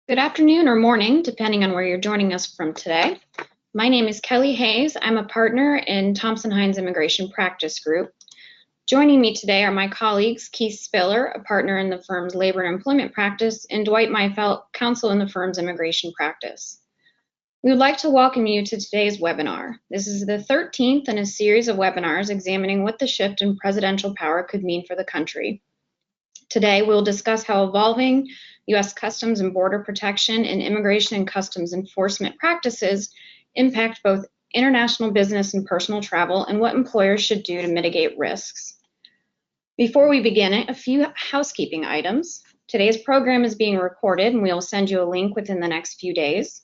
Good afternoon or morning, depending on where you're joining us from today. My name is Kelly Hayes. I'm a partner in Thompson Hine's Immigration Practice Group. Joining me today are my colleagues, Keith Spiller, a partner in the firm's Labor and Employment Practice, and Dwight Meifelt, counsel in the firm's Immigration Practice. We would like to welcome you to today's webinar. This is the 13th in a series of webinars examining what the shift in presidential power could mean for the country. Today, we'll discuss how evolving U.S. Customs and Border Protection and Immigration and Customs Enforcement practices impact both international business and personal travel, and what employers should do to mitigate risks. Before we begin, a few housekeeping items. Today's program is being recorded, and we will send you a link within the next few days.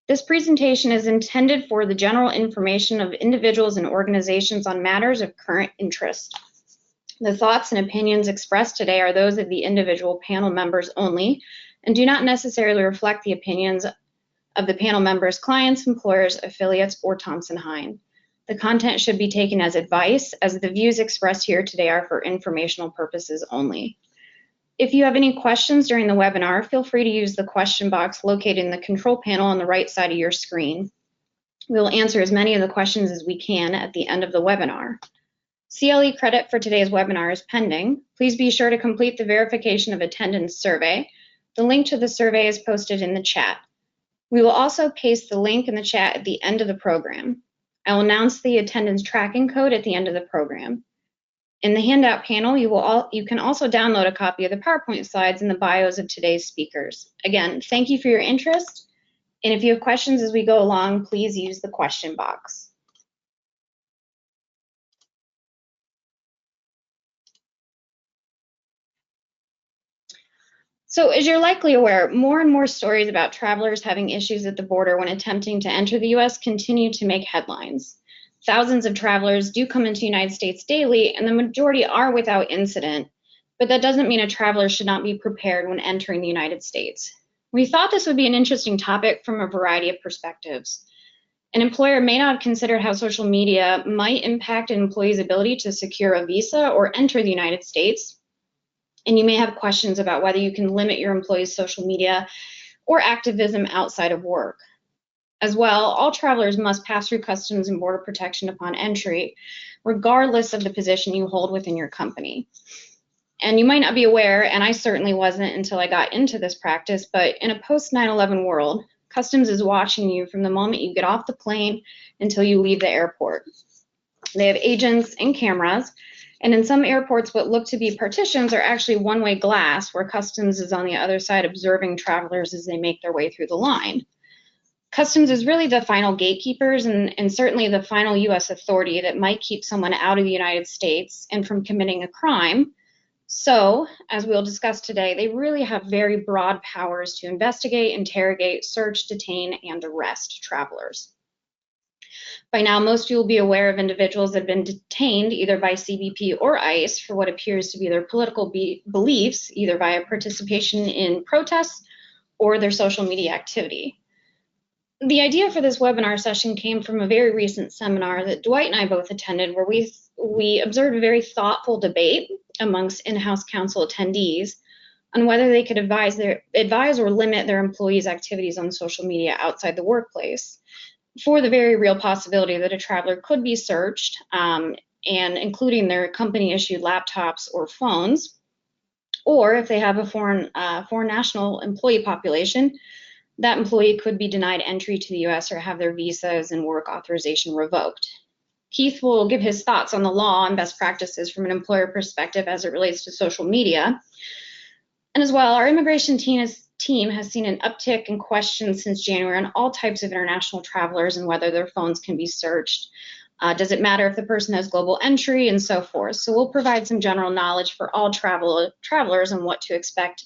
This presentation is intended for the general information of individuals and organizations on matters of current interest. The thoughts and opinions expressed today are those of the individual panel members only and do not necessarily reflect the opinions of the panel members' clients, employers, affiliates, or Thompson Hine. The content should be taken as advice, as the views expressed here today are for informational purposes only. If you have any questions during the webinar, feel free to use the question box located in the control panel on the right side of your screen. We will answer as many of the questions as we can at the end of the webinar. CLE credit for today's webinar is pending. Please be sure to complete the verification of attendance survey. The link to the survey is posted in the chat. We will also paste the link in the chat at the end of the program. I will announce the attendance tracking code at the end of the program. In the handout panel, you can also download a copy of the PowerPoint slides and the bios of today's speakers. Again, thank you for your interest, and if you have questions as we go along, please use the question box. So as you're likely aware, more and more stories about travelers having issues at the border when attempting to enter the U.S. continue to make headlines. Thousands of travelers do come into the United States daily, and the majority are without incident, but that doesn't mean a traveler should not be prepared when entering the United States. We thought this would be an interesting topic from a variety of perspectives. An employer may not have considered how social media might impact an employee's ability to secure a visa or enter the United States. And you may have questions about whether you can limit your employees' social media or activism outside of work. As well, all travelers must pass through Customs and Border Protection upon entry, regardless of the position you hold within your company. And you might not be aware, and I certainly wasn't until I got into this practice, but in a post-9/11 world, Customs is watching you from the moment you get off the plane until you leave the airport. They have agents and cameras, and in some airports, what look to be partitions are actually one-way glass, where Customs is on the other side observing travelers as they make their way through the line. Customs is really the final gatekeepers and certainly the final U.S. authority that might keep someone out of the United States and from committing a crime. So, as we'll discuss today, they really have very broad powers to investigate, interrogate, search, detain, and arrest travelers. By now, most of you will be aware of individuals that have been detained either by CBP or ICE for what appears to be their political beliefs, either via participation in protests or their social media activity. The idea for this webinar session came from a very recent seminar that Dwight and I both attended, where we observed a very thoughtful debate amongst in-house counsel attendees on whether they could advise or limit their employees' activities on social media outside the workplace, for the very real possibility that a traveler could be searched, and including their company-issued laptops or phones, or if they have a foreign national employee population, that employee could be denied entry to the U.S. or have their visas and work authorization revoked. Keith will give his thoughts on the law and best practices from an employer perspective as it relates to social media. And as well, our immigration team has seen an uptick in questions since January on all types of international travelers and whether their phones can be searched. Does it matter if the person has global entry, and so forth? So we'll provide some general knowledge for all travelers on what to expect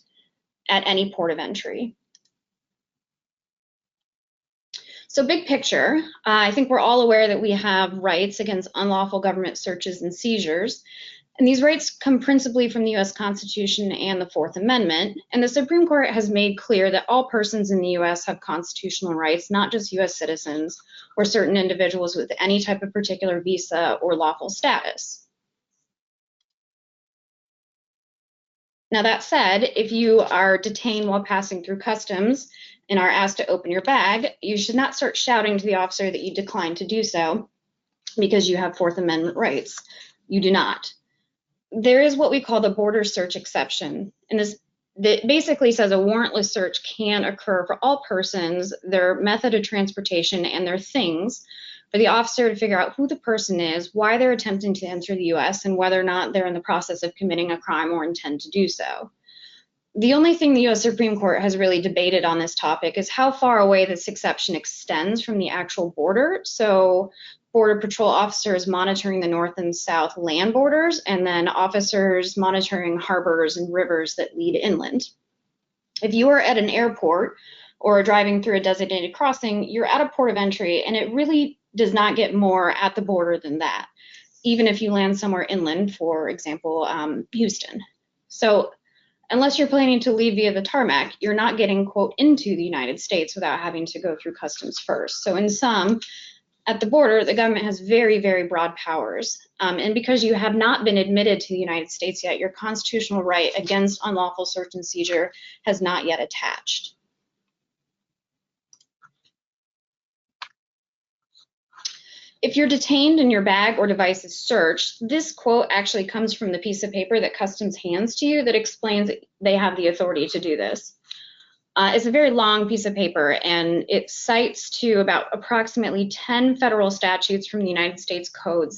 at any port of entry. So big picture, I think we're all aware that we have rights against unlawful government searches and seizures. And these rights come principally from the U.S. Constitution and the Fourth Amendment. And the Supreme Court has made clear that all persons in the U.S. have constitutional rights, not just U.S. citizens or certain individuals with any type of particular visa or lawful status. Now, that said, if you are detained while passing through customs and are asked to open your bag, you should not start shouting to the officer that you declined to do so because you have Fourth Amendment rights. You do not. There is what we call the border search exception, and this that basically says a warrantless search can occur for all persons, their method of transportation, and their things, for the officer to figure out who the person is, why they're attempting to enter the U.S., and whether or not they're in the process of committing a crime or intend to do so. The only thing the U.S. Supreme Court has really debated on this topic is how far away this exception extends from the actual border. So Border Patrol officers monitoring the north and south land borders, and then officers monitoring harbors and rivers that lead inland. If you are at an airport or driving through a designated crossing, you're at a port of entry, and it really does not get more at the border than that, even if you land somewhere inland, for example, Houston. So unless you're planning to leave via the tarmac, you're not getting, quote, into the United States without having to go through customs first. So in sum, at the border, the government has very, very broad powers. And because you have not been admitted to the United States yet, your constitutional right against unlawful search and seizure has not yet attached. If you're detained and your bag or device is searched, this quote actually comes from the piece of paper that Customs hands to you that explains that they have the authority to do this. It's a very long piece of paper, and it cites to about approximately 10 federal statutes from the United States code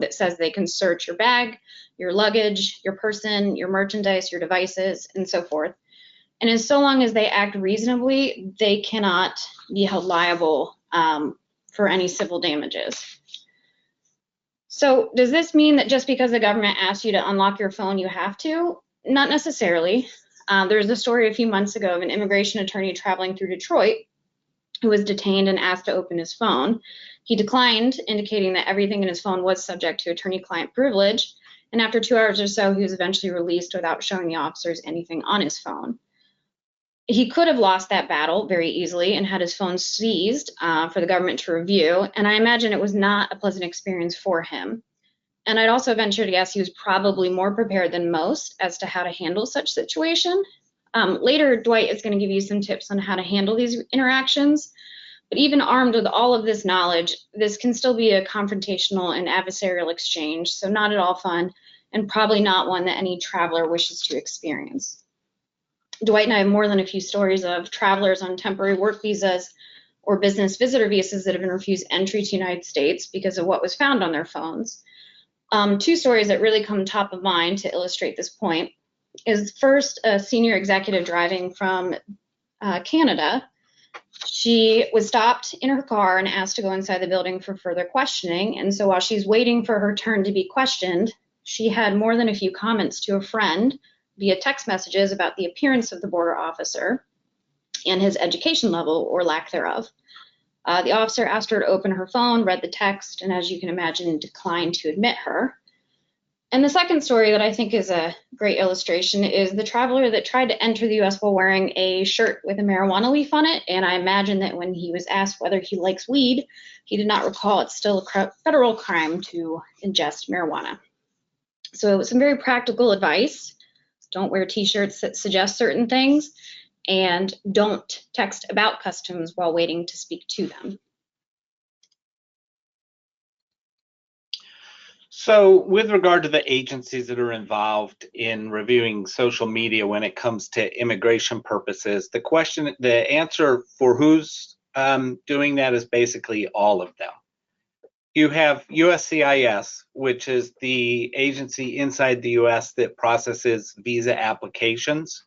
that says they can search your bag, your luggage, your person, your merchandise, your devices, and so forth. And as so long as they act reasonably, they cannot be held liable for any civil damages. So does this mean that just because the government asks you to unlock your phone, you have to? Not necessarily. There's a story a few months ago of an immigration attorney traveling through Detroit who was detained and asked to open his phone. He declined, indicating that everything in his phone was subject to attorney-client privilege. And after 2 hours or so, he was eventually released without showing the officers anything on his phone. He could have lost that battle very easily and had his phone seized for the government to review. And I imagine it was not a pleasant experience for him. And I'd also venture to guess he was probably more prepared than most as to how to handle such situation. Later, Dwight is going to give you some tips on how to handle these interactions. But even armed with all of this knowledge, this can still be a confrontational and adversarial exchange, so not at all fun, and probably not one that any traveler wishes to experience. Dwight and I have more than a few stories of travelers on temporary work visas or business visitor visas that have been refused entry to the United States because of what was found on their phones. Two stories that really come top of mind to illustrate this point is first a senior executive driving from Canada. She was stopped in her car and asked to go inside the building for further questioning. And so while she's waiting for her turn to be questioned, she had more than a few comments to a friend via text messages about the appearance of the border officer and his education level or lack thereof. The officer asked her to open her phone, read the text, and as you can imagine, declined to admit her. And the second story that I think is a great illustration is the traveler that tried to enter the U.S. while wearing a shirt with a marijuana leaf on it. And I imagine that when he was asked whether he likes weed, he did not recall it's still a federal crime to ingest marijuana. So it was some very practical advice. Don't wear t-shirts that suggest certain things, and don't text about customs while waiting to speak to them. So with regard to the agencies that are involved in reviewing social media when it comes to immigration purposes, the answer for who's doing that is basically all of them. You have USCIS, which is the agency inside the US that processes visa applications,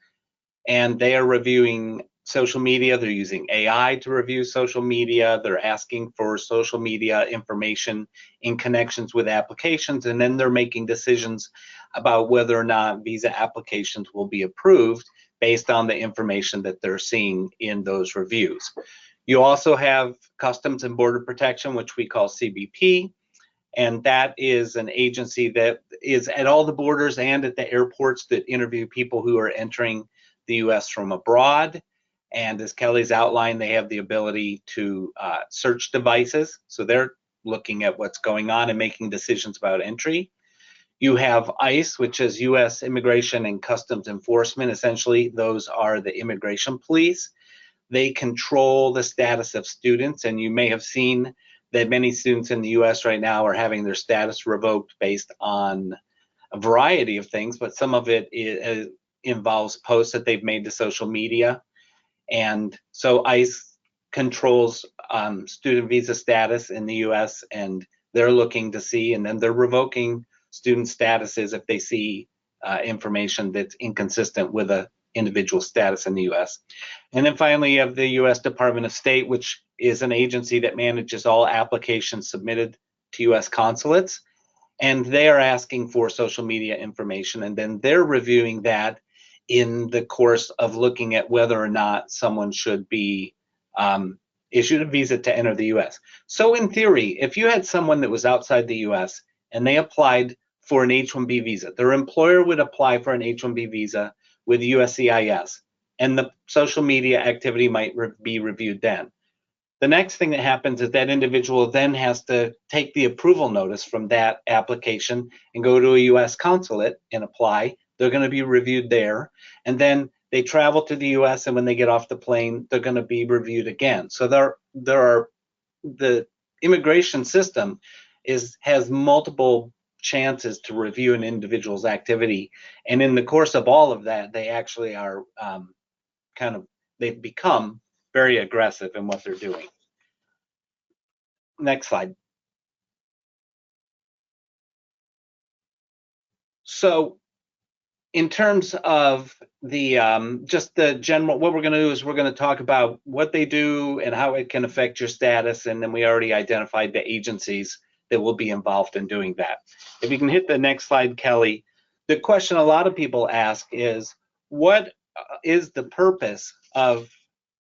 and they are reviewing social media. They're using AI to review social media. They're asking for social media information in connections with applications, and then they're making decisions about whether or not visa applications will be approved based on the information that they're seeing in those reviews. You also have Customs and Border Protection, which we call CBP, and that is an agency that is at all the borders and at the airports that interview people who are entering the US from abroad. And as Kelly's outlined, they have the ability to search devices. So they're looking at what's going on and making decisions about entry. You have ICE, which is U.S. Immigration and Customs Enforcement. Essentially, those are the immigration police. They control the status of students, and you may have seen that many students in the U.S. right now are having their status revoked based on a variety of things, but some of it involves posts that they've made to social media. And so ICE controls student visa status in the U.S., and they're looking to see, and then they're revoking student statuses if they see information that's inconsistent with a individual status in the U.S. And then finally, you have the U.S. Department of State, which is an agency that manages all applications submitted to U.S. consulates. And they are asking for social media information, and then they're reviewing that in the course of looking at whether or not someone should be issued a visa to enter the U.S. So in theory, if you had someone that was outside the U.S. and they applied for an H-1B visa, their employer would apply for an H-1B visa with USCIS, and the social media activity might be reviewed then. The next thing that happens is that individual then has to take the approval notice from that application and go to a U.S. consulate and apply. They're going to be reviewed there. And then they travel to the U.S., and when they get off the plane, they're going to be reviewed again. So the immigration system has multiple chances to review an individual's activity. And in the course of all of that, they actually are they've become very aggressive in what they're doing. Next slide. So in terms of the just the general, what we're going to do is we're going to talk about what they do and how it can affect your status, and then we already identified the agencies that will be involved in doing that. If you can hit the next slide, Kelly. The question a lot of people ask is, what is the purpose of,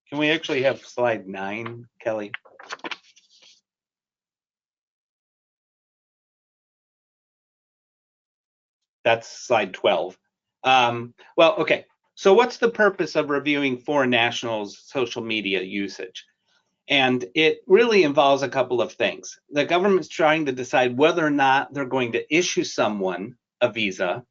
can we actually have slide 9, Kelly? That's slide 12. Well, okay. So what's the purpose of reviewing foreign nationals' social media usage? And it really involves a couple of things. The government's trying to decide whether or not they're going to issue someone a visa,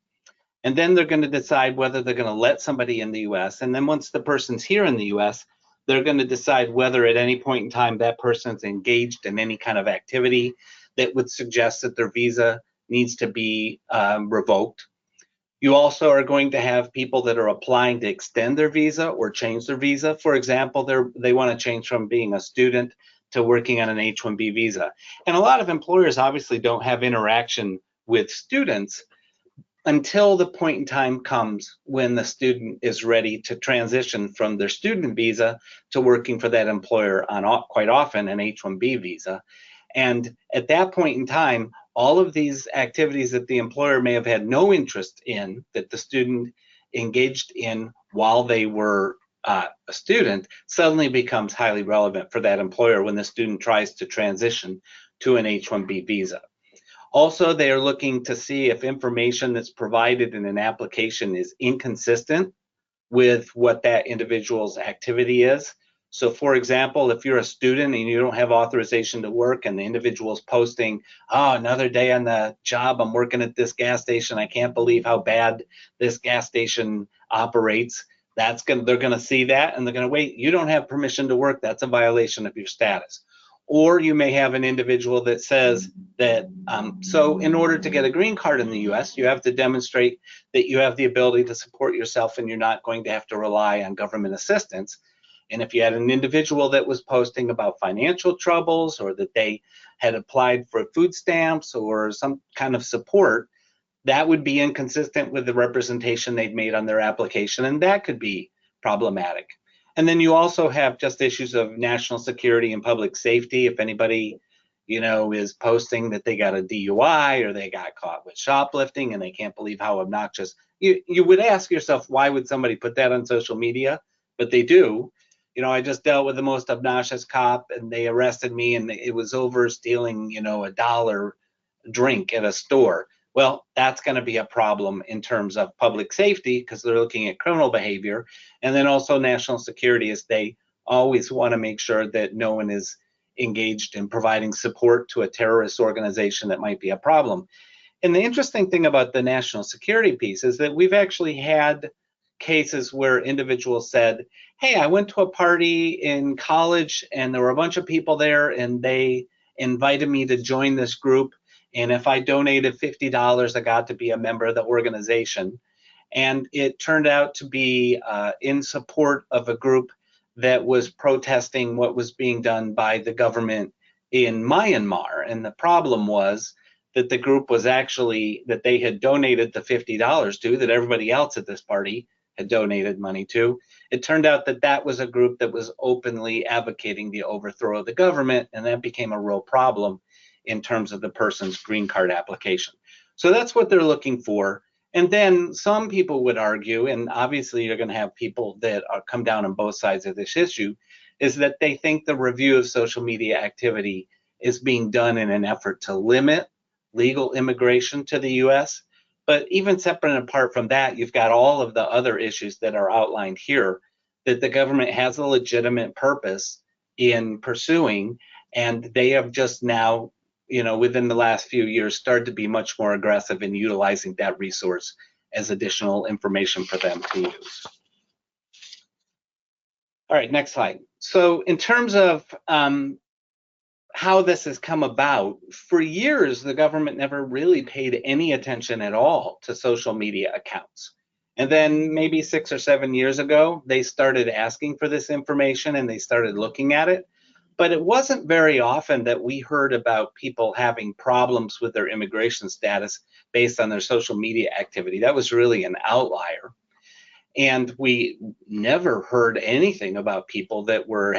and then they're going to decide whether they're going to let somebody in the US. And then once the person's here in the US, they're going to decide whether at any point in time that person's engaged in any kind of activity that would suggest that their visa needs to be revoked. You also are going to have people that are applying to extend their visa or change their visa. For example, they want to change from being a student to working on an H-1B visa. And a lot of employers obviously don't have interaction with students until the point in time comes when the student is ready to transition from their student visa to working for that employer on quite often an H-1B visa. And at that point in time, all of these activities that the employer may have had no interest in, that the student engaged in while they were a student, suddenly becomes highly relevant for that employer when the student tries to transition to an H-1B visa. Also, they are looking to see if information that's provided in an application is inconsistent with what that individual's activity is. So for example, if you're a student and you don't have authorization to work and the individual's posting, oh, another day on the job, I'm working at this gas station, I can't believe how bad this gas station operates, they're gonna see that and they're gonna, wait, you don't have permission to work, that's a violation of your status. Or you may have an individual that says that, so in order to get a green card in the US, you have to demonstrate that you have the ability to support yourself and you're not going to have to rely on government assistance. And if you had an individual that was posting about financial troubles or that they had applied for food stamps or some kind of support, that would be inconsistent with the representation they'd made on their application, and that could be problematic. And then you also have just issues of national security and public safety. If anybody, is posting that they got a DUI or they got caught with shoplifting and they can't believe how obnoxious, you would ask yourself, why would somebody put that on social media? But they do. I just dealt with the most obnoxious cop and they arrested me and it was over stealing, $1 drink at a store. Well, that's going to be a problem in terms of public safety because they're looking at criminal behavior. And then also national security, is they always want to make sure that no one is engaged in providing support to a terrorist organization that might be a problem. And the interesting thing about the national security piece is that we've actually had cases where individuals said, hey, I went to a party in college and there were a bunch of people there and they invited me to join this group. And if I donated $50, I got to be a member of the organization. And it turned out to be in support of a group that was protesting what was being done by the government in Myanmar. And the problem was that the group was actually, that they had donated the $50 to, that everybody else at this party had donated money to. It turned out that that was a group that was openly advocating the overthrow of the government, and that became a real problem in terms of the person's green card application. So that's what they're looking for. And then some people would argue, and obviously you're going to have people that come down on both sides of this issue, is that they think the review of social media activity is being done in an effort to limit legal immigration to the US. But even separate and apart from that, you've got all of the other issues that are outlined here that the government has a legitimate purpose in pursuing, and they have just now, within the last few years, started to be much more aggressive in utilizing that resource as additional information for them to use. All right, next slide. So in terms of how this has come about, for years, the government never really paid any attention at all to social media accounts. And then maybe 6 or 7 years ago, they started asking for this information and they started looking at it. But it wasn't very often that we heard about people having problems with their immigration status based on their social media activity. That was really an outlier. And we never heard anything about people that were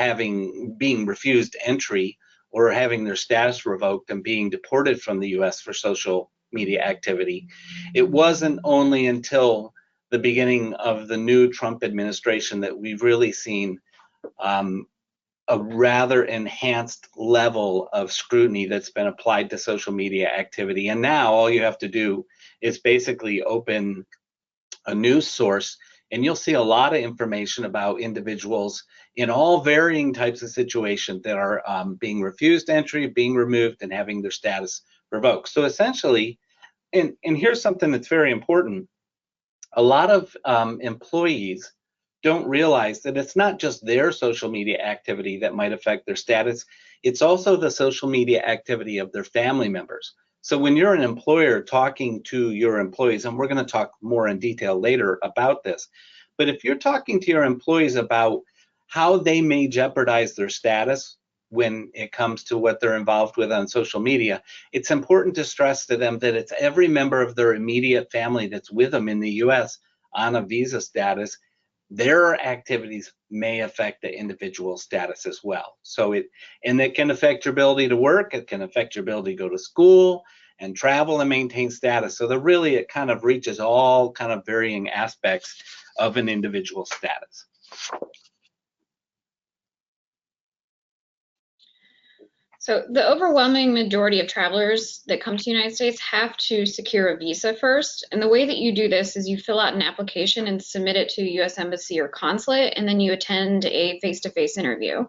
being refused entry or having their status revoked and being deported from the US for social media activity. It wasn't only until the beginning of the new Trump administration that we've really seen a rather enhanced level of scrutiny that's been applied to social media activity. And now all you have to do is basically open a news source and you'll see a lot of information about individuals in all varying types of situations that are being refused entry, being removed, and having their status revoked. So essentially, and here's something that's very important, a lot of employees don't realize that it's not just their social media activity that might affect their status, it's also the social media activity of their family members. So when you're an employer talking to your employees, and we're going to talk more in detail later about this, but if you're talking to your employees about how they may jeopardize their status when it comes to what they're involved with on social media, it's important to stress to them that it's every member of their immediate family that's with them in the US on a visa status. Their activities may affect the individual status as well. So it can affect your ability to work, it can affect your ability to go to school and travel and maintain status. So it kind of reaches all kind of varying aspects of an individual status. So the overwhelming majority of travelers that come to the United States have to secure a visa first. And the way that you do this is you fill out an application and submit it to a US embassy or consulate, and then you attend a face-to-face interview.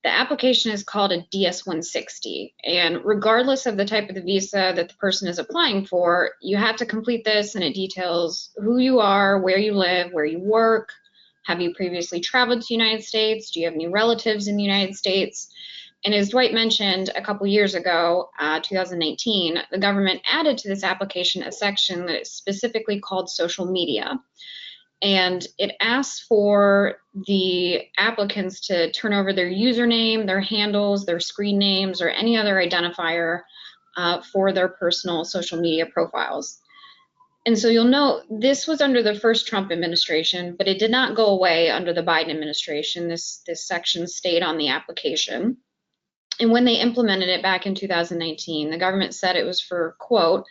The application is called a DS-160, and regardless of the type of the visa that the person is applying for, you have to complete this, and it details who you are, where you live, where you work, have you previously traveled to the United States, do you have any relatives in the United States? And as Dwight mentioned a couple years ago, 2019, the government added to this application a section that is specifically called social media. And it asks for the applicants to turn over their username, their handles, their screen names, or any other identifier for their personal social media profiles. And so you'll note this was under the first Trump administration, but it did not go away under the Biden administration. This section stayed on the application. And when they implemented it back in 2019, the government said it was for, quote,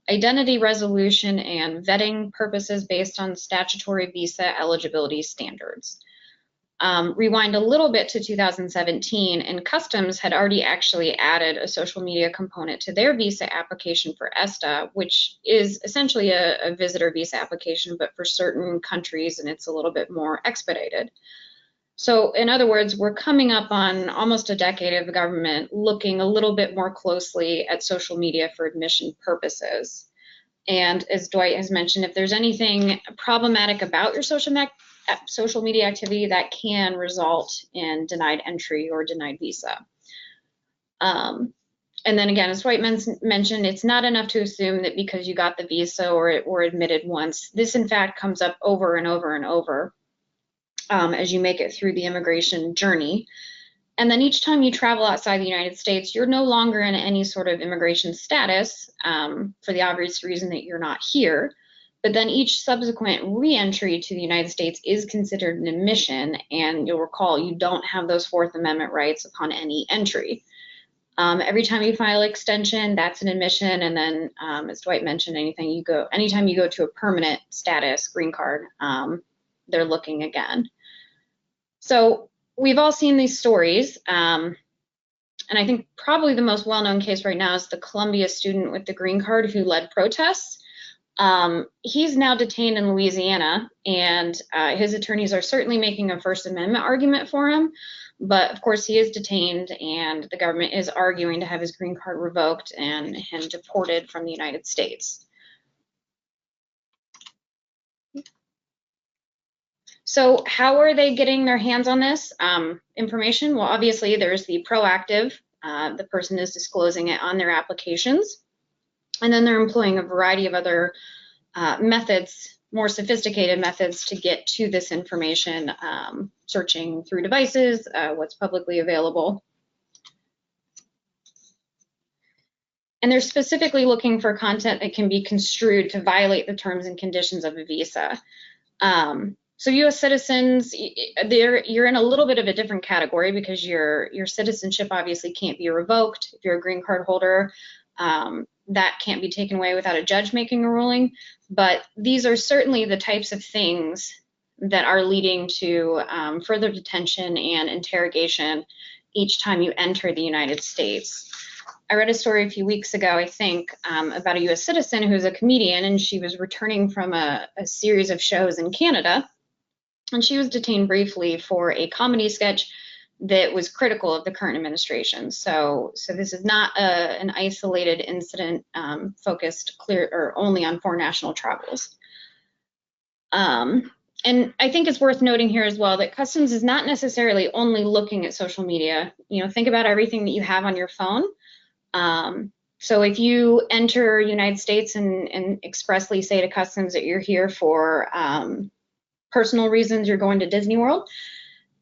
identity resolution and vetting purposes based on statutory visa eligibility standards. Rewind a little bit to 2017, and Customs had already actually added a social media component to their visa application for ESTA, which is essentially a visitor visa application, but for certain countries, and it's a little bit more expedited. So in other words, we're coming up on almost a decade of the government looking a little bit more closely at social media for admission purposes. And as Dwight has mentioned, if there's anything problematic about your social media activity, that can result in denied entry or denied visa. And then again, as Dwight mentioned, it's not enough to assume that because you got the visa or admitted once. This in fact comes up over and over and over as you make it through the immigration journey. And then each time you travel outside the United States, you're no longer in any sort of immigration status for the obvious reason that you're not here. But then each subsequent re-entry to the United States is considered an admission, and you'll recall you don't have those Fourth Amendment rights upon any entry. Every time you file extension, that's an admission, and then as Dwight mentioned, anytime you go to a permanent status, green card, they're looking again. So we've all seen these stories, and I think probably the most well-known case right now is the Columbia student with the green card who led protests. He's now detained in Louisiana, and his attorneys are certainly making a First Amendment argument for him. But of course, he is detained, and the government is arguing to have his green card revoked and him deported from the United States. So how are they getting their hands on this information? Well, obviously, there's the proactive. The person is disclosing it on their applications. And then they're employing a variety of other methods, more sophisticated methods to get to this information, searching through devices, what's publicly available. And they're specifically looking for content that can be construed to violate the terms and conditions of a visa. So U.S. citizens, you're in a little bit of a different category because your citizenship obviously can't be revoked. If you're a green card holder, that can't be taken away without a judge making a ruling. But these are certainly the types of things that are leading to further detention and interrogation each time you enter the United States. I read a story a few weeks ago, I think, about a U.S. citizen who's a comedian, and she was returning from a series of shows in Canada. And she was detained briefly for a comedy sketch that was critical of the current administration. So this is not an isolated incident focused clear or only on foreign national travels. And I think it's worth noting here as well that Customs is not necessarily only looking at social media. Think about everything that you have on your phone. So if you enter United States and expressly say to Customs that you're here for personal reasons, you're going to Disney World,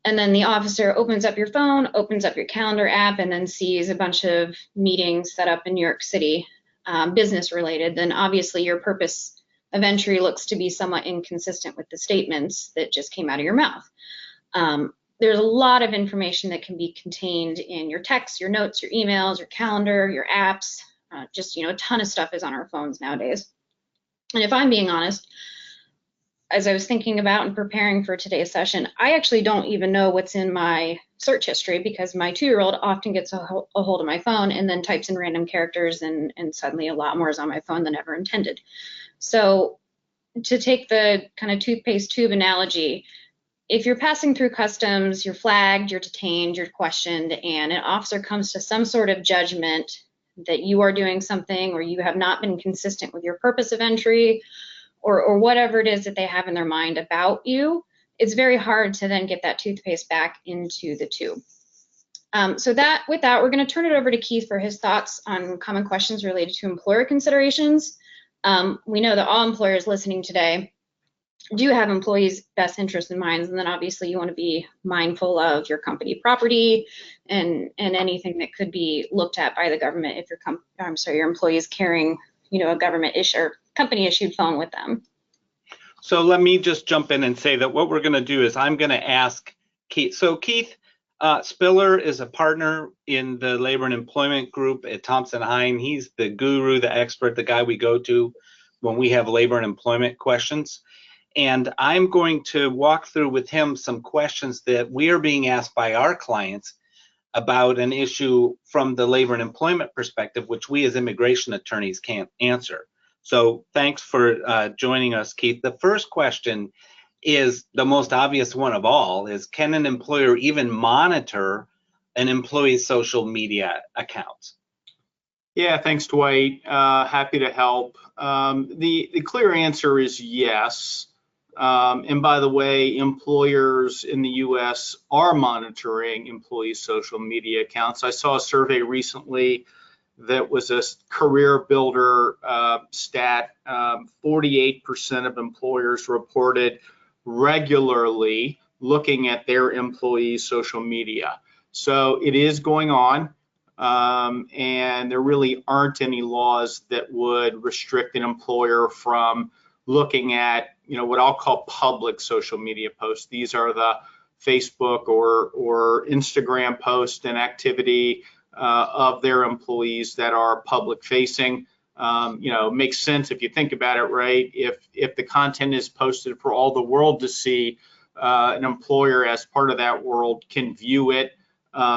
and then the officer opens up your phone, opens up your calendar app, and then sees a bunch of meetings set up in New York City, business related, then obviously your purpose of entry looks to be somewhat inconsistent with the statements that just came out of your mouth. There's a lot of information that can be contained in your texts, your notes, your emails, your calendar, your apps, just a ton of stuff is on our phones nowadays. And if I'm being honest, as I was thinking about and preparing for today's session, I actually don't even know what's in my search history because my 2-year-old often gets a hold of my phone and then types in random characters and suddenly a lot more is on my phone than ever intended. So to take the kind of toothpaste tube analogy, if you're passing through Customs, you're flagged, you're detained, you're questioned, and an officer comes to some sort of judgment that you are doing something or you have not been consistent with your purpose of entry, or whatever it is that they have in their mind about you, it's very hard to then get that toothpaste back into the tube. So with that, we're going to turn it over to Keith for his thoughts on common questions related to employer considerations. We know that all employers listening today do have employees' best interests in mind, and then obviously you want to be mindful of your company property and anything that could be looked at by the government if your employees carrying a government issue or company issued phone with them. So let me just jump in and say that what we're going to do is I'm going to ask Keith. So Keith Spiller is a partner in the Labor and Employment Group at Thompson Hine. He's the guru, the expert, the guy we go to when we have labor and employment questions. And I'm going to walk through with him some questions that we are being asked by our clients about an issue from the labor and employment perspective, which we as immigration attorneys can't answer. So thanks for joining us, Keith. The first question is the most obvious one of all, is can an employer even monitor an employee's social media account? Yeah, thanks, Dwight. Happy to help. The clear answer is yes. And by the way, employers in the US are monitoring employees' social media accounts. I saw a survey recently that was a career builder stat. 48% of employers reported regularly looking at their employees' social media. So it is going on. And there really aren't any laws that would restrict an employer from looking at, what I'll call public social media posts. These are the Facebook or Instagram posts and activity of their employees that are public facing. Makes sense if you think about it, right? If the content is posted for all the world to see, an employer as part of that world can view it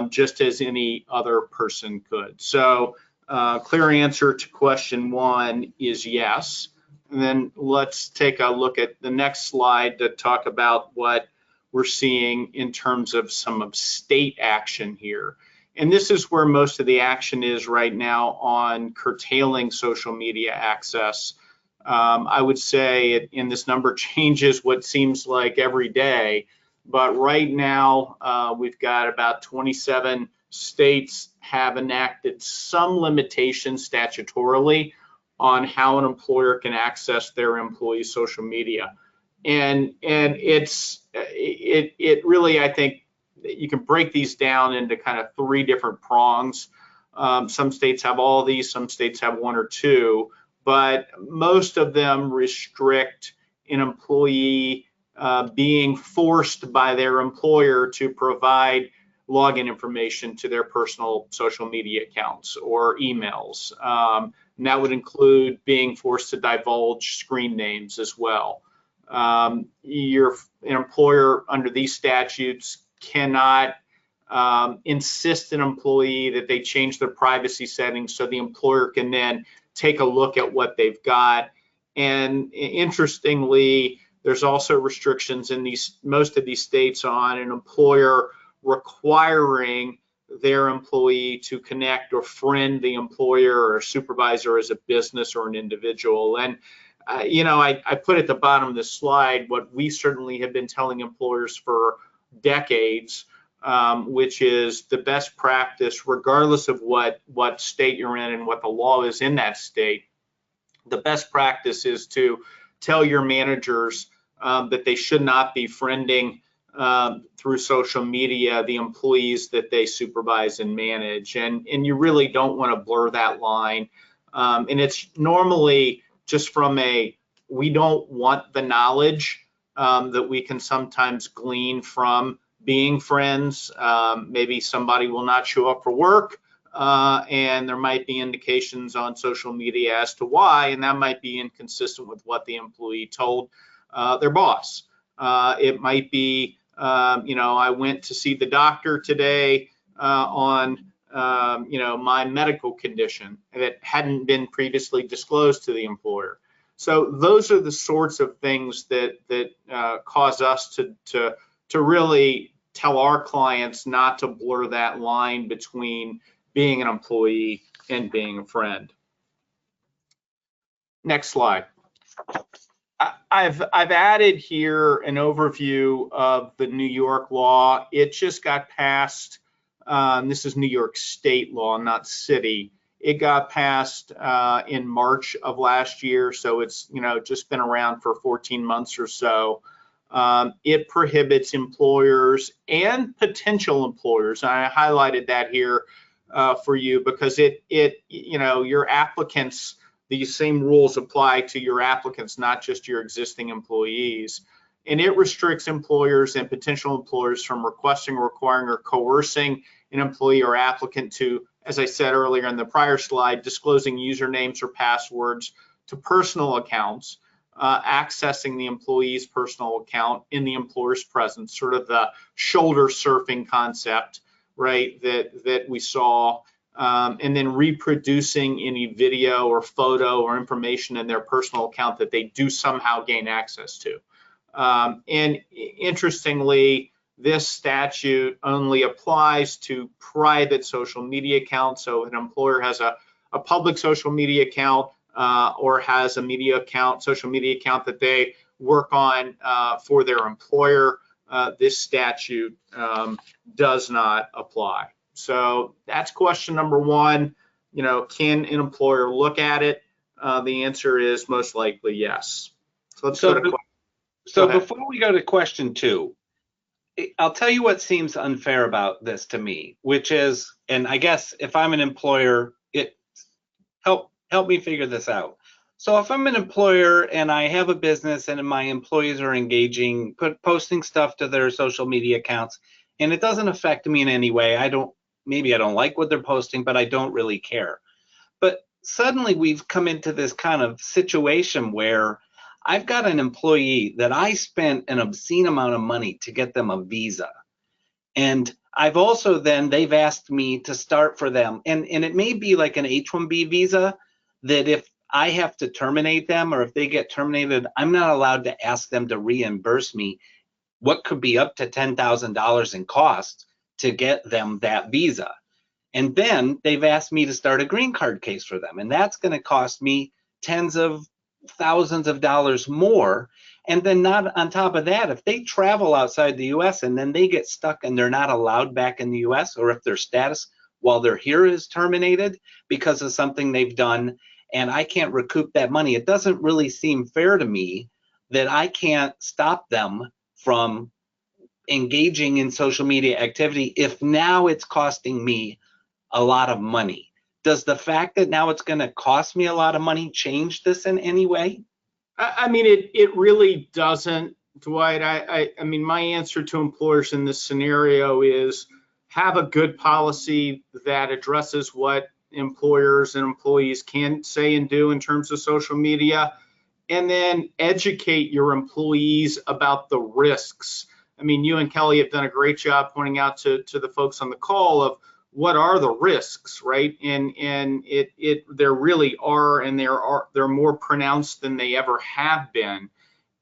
just as any other person could. So clear answer to question one is yes. And then let's take a look at the next slide to talk about what we're seeing in terms of some of state action here. And this is where most of the action is right now on curtailing social media access. I would say, and this number changes what seems like every day, but right now we've got about 27 states have enacted some limitations statutorily on how an employer can access their employees' social media. And it really, I think, you can break these down into kind of three different prongs. Some states have all of these, some states have one or two, but most of them restrict an employee being forced by their employer to provide login information to their personal social media accounts or emails. And that would include being forced to divulge screen names as well. An employer under these statutes cannot insist an employee that they change their privacy settings so the employer can then take a look at what they've got. And interestingly, there's also restrictions in most of these states on an employer requiring their employee to connect or friend the employer or supervisor as a business or an individual. And I put at the bottom of this slide what we certainly have been telling employers for decades, which is the best practice, regardless of what state you're in and what the law is in that state. The best practice is to tell your managers that they should not be friending through social media the employees that they supervise and manage. And you really don't want to blur that line. And it's normally just from we don't want the knowledge that we can sometimes glean from being friends. Maybe somebody will not show up for work, and there might be indications on social media as to why, and that might be inconsistent with what the employee told their boss. It might be, I went to see the doctor today on my medical condition that hadn't been previously disclosed to the employer. So those are the sorts of things that cause us to really tell our clients not to blur that line between being an employee and being a friend. Next slide. I've added here an overview of the New York law. It just got passed. This is New York State law, not city. It got passed in March of last year, so it's just been around for 14 months or so. It prohibits employers and potential employers, and I highlighted that here for you because your applicants, these same rules apply to your applicants, not just your existing employees. And it restricts employers and potential employers from requesting, requiring, or coercing an employee or applicant to, as I said earlier in the prior slide, disclosing usernames or passwords to personal accounts, accessing the employee's personal account in the employer's presence, sort of the shoulder surfing concept, right, that we saw, and then reproducing any video or photo or information in their personal account that they do somehow gain access to. And interestingly, this statute only applies to private social media accounts. So if an employer has a public social media account or has a social media account that they work on for their employer, this statute does not apply. So that's question number one. You know, can an employer look at it? The answer is most likely yes. So let's go to question. So before we go to question two, I'll tell you what seems unfair about this to me, which is, and I guess if I'm an employer, help me figure this out. So if I'm an employer and I have a business and my employees are engaging, posting stuff to their social media accounts, and it doesn't affect me in any way, maybe I don't like what they're posting, but I don't really care. But suddenly we've come into this kind of situation where I've got an employee that I spent an obscene amount of money to get them a visa. And I've also they've asked me to start for them. And it may be like an H-1B visa that if I have to terminate them or if they get terminated, I'm not allowed to ask them to reimburse me what could be up to $10,000 in costs to get them that visa. And then they've asked me to start a green card case for them. And that's going to cost me tens of thousands of dollars more. And then not on top of that, if they travel outside the US and then they get stuck and they're not allowed back in the US, or if their status while they're here is terminated because of something they've done, and I can't recoup that money, it doesn't really seem fair to me that I can't stop them from engaging in social media activity if now it's costing me a lot of money. Does the fact that now it's going to cost me a lot of money change this in any way? I mean, it really doesn't, Dwight. I mean, my answer to employers in this scenario is have a good policy that addresses what employers and employees can say and do in terms of social media, and then educate your employees about the risks. I mean, you and Kelly have done a great job pointing out to the folks on the call of what are the risks, right? And there really are, and they're more pronounced than they ever have been.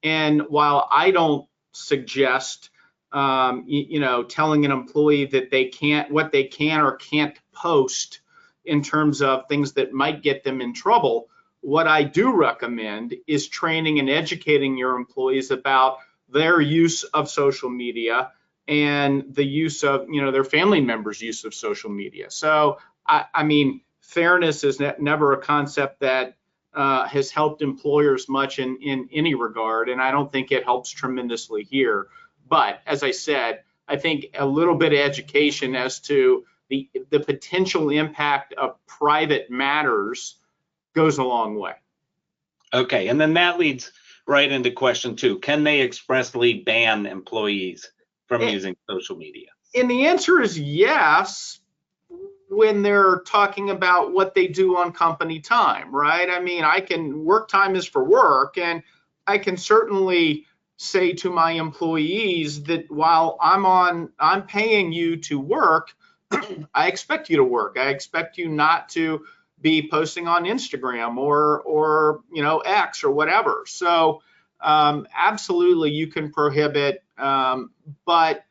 And while I don't suggest, telling an employee that what they can or can't post in terms of things that might get them in trouble, what I do recommend is training and educating your employees about their use of social media and the use of, their family members' use of social media. So, I mean, fairness is never a concept that has helped employers much in any regard, and I don't think it helps tremendously here. But as I said, I think a little bit of education as to the potential impact of private matters goes a long way. Okay, and then that leads right into question two. Can they expressly ban employees from using social media? And the answer is yes, when they're talking about what they do on company time, right? I mean, work time is for work, and I can certainly say to my employees that while I'm paying you to work, I expect you to work. I expect you not to be posting on Instagram or X or whatever. So absolutely you can prohibit, but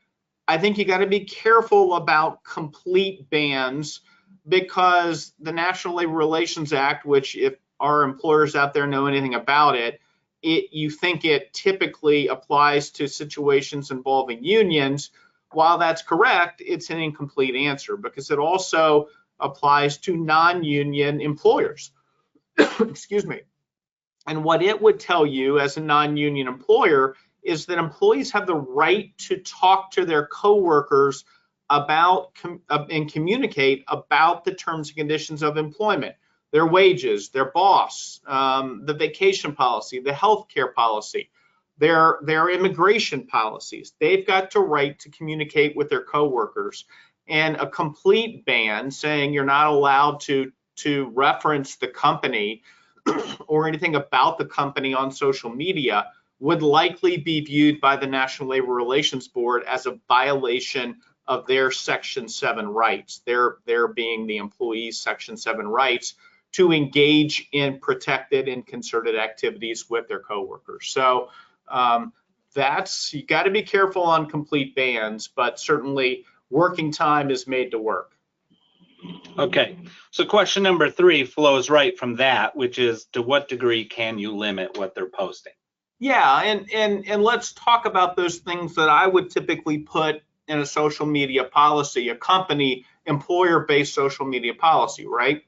I think you got to be careful about complete bans, because the National Labor Relations Act, which if our employers out there know anything about it, you think it typically applies to situations involving unions. While that's correct, it's an incomplete answer, because it also applies to non-union employers. Excuse me. And what it would tell you as a non-union employer is that employees have the right to talk to their coworkers about and communicate about the terms and conditions of employment, their wages, their boss, the vacation policy, the healthcare policy, their immigration policies. They've got the right to communicate with their coworkers. And a complete ban saying you're not allowed to reference the company or anything about the company on social media would likely be viewed by the National Labor Relations Board as a violation of their Section 7 rights, their being the employee's Section 7 rights to engage in protected and concerted activities with their coworkers. So you got to be careful on complete bans, but certainly working time is made to work. Okay, so question number 3 flows right from that, which is, to what degree can you limit what they're posting? Yeah, and let's talk about those things that I would typically put in a social media policy, a company employer-based social media policy, right?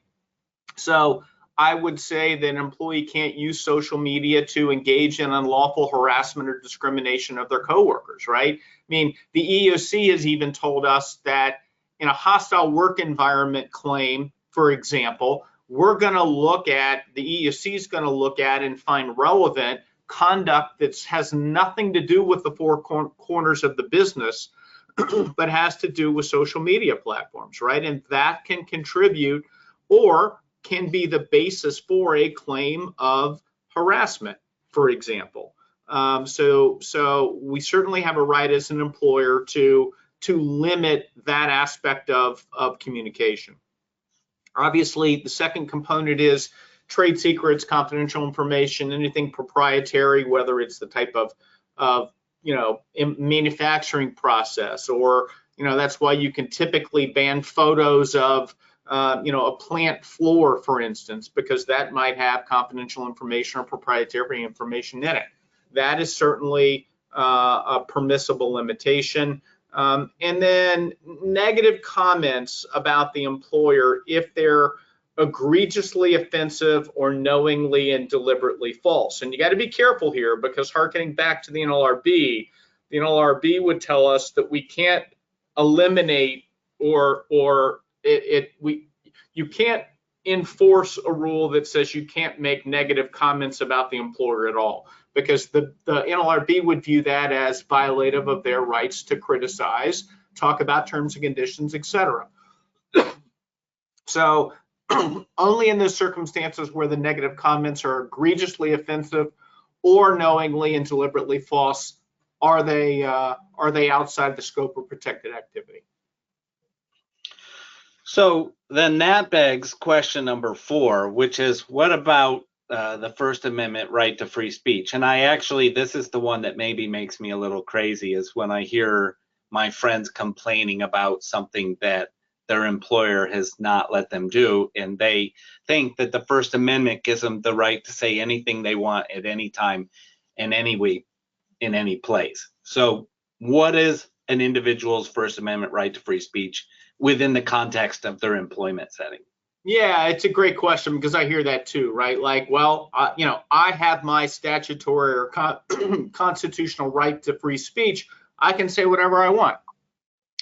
So I would say that an employee can't use social media to engage in unlawful harassment or discrimination of their coworkers, right? I mean, the EEOC has even told us that in a hostile work environment claim, for example, we're going to look at, the EEOC is going to look at and find relevant conduct that has nothing to do with the four corners of the business, but has to do with social media platforms, right? And that can contribute or can be the basis for a claim of harassment, for example. So we certainly have a right as an employer to limit that aspect of communication. Obviously, the second component is trade secrets, confidential information, anything proprietary, whether it's the type of manufacturing process, or that's why you can typically ban photos of a plant floor, for instance, because that might have confidential information or proprietary information in it. That is certainly a permissible limitation. And then negative comments about the employer, if they're egregiously offensive or knowingly and deliberately false. And you got to be careful here, because harkening back to the NLRB would tell us that we can't eliminate you can't enforce a rule that says you can't make negative comments about the employer at all, because the NLRB would view that as violative of their rights to criticize, talk about terms and conditions, etc. So only in those circumstances where the negative comments are egregiously offensive or knowingly and deliberately false are they outside the scope of protected activity. So then that begs question number 4, which is, what about the First Amendment right to free speech? And this is the one that maybe makes me a little crazy, is when I hear my friends complaining about something that their employer has not let them do, and they think that the First Amendment gives them the right to say anything they want at any time, in any way, in any place. So what is an individual's First Amendment right to free speech within the context of their employment setting? Yeah, it's a great question, because I hear that too, right? Like, well, I have my statutory or constitutional right to free speech. I can say whatever I want.